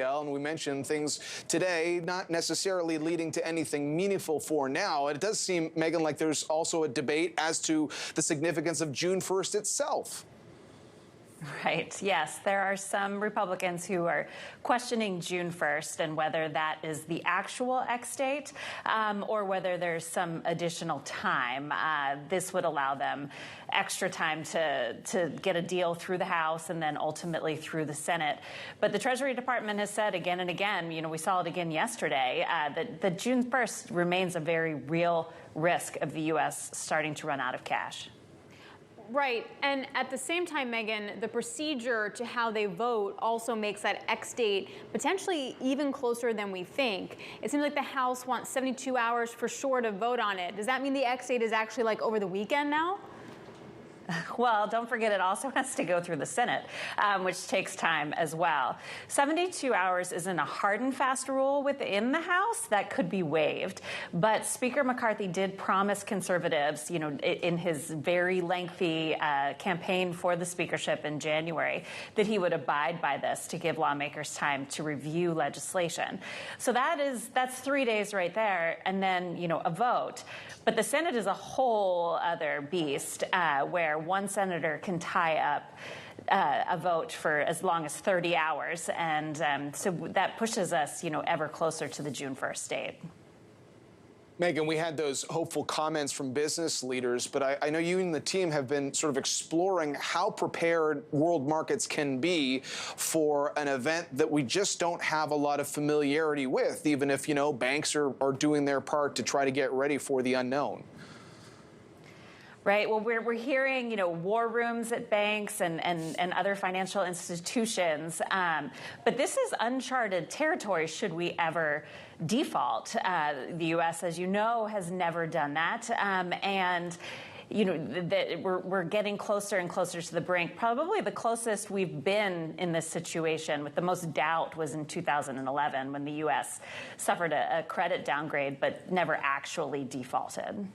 And we mentioned things today not necessarily leading to anything meaningful for now. It does seem, Megyn, like there's also a debate as to the significance of June 1st itself. Right. Yes, there are some Republicans who are questioning June 1st and whether that is the actual X date or whether there's some additional time. This would allow them extra time to get a deal through the House and then ultimately through the Senate. But the Treasury Department has said again and again, we saw it again yesterday, that June 1st remains a very real risk of the U.S. starting to run out of cash. Right. And at the same time, Megyn, the procedure to how they vote also makes that X date potentially even closer than we think. It seems like the House wants 72 hours for sure to vote on it. Does that mean the X date is actually like over the weekend now? Well, don't forget it also has to go through the Senate, which takes time as well. 72 hours isn't a hard and fast rule within the House. That could be waived. But Speaker McCarthy did promise conservatives, in his very lengthy campaign for the speakership in January, that he would abide by this to give lawmakers time to review legislation. So that's 3 days right there, and then, a vote. But the Senate is a whole other beast where one senator can tie up a vote for as long as 30 hours. And so that pushes us, ever closer to the June 1st date. Megyn, we had those hopeful comments from business leaders, but I know you and the team have been sort of exploring how prepared world markets can be for an event that we just don't have a lot of familiarity with, even if, banks are doing their part to try to get ready for the unknown. Right. Well, we're hearing, war rooms at banks and other financial institutions. But this is uncharted territory should we ever default. The U.S., as you know, has never done that. And we're getting closer and closer to the brink. Probably the closest we've been in this situation with the most doubt was in 2011 when the U.S. suffered a credit downgrade but never actually defaulted.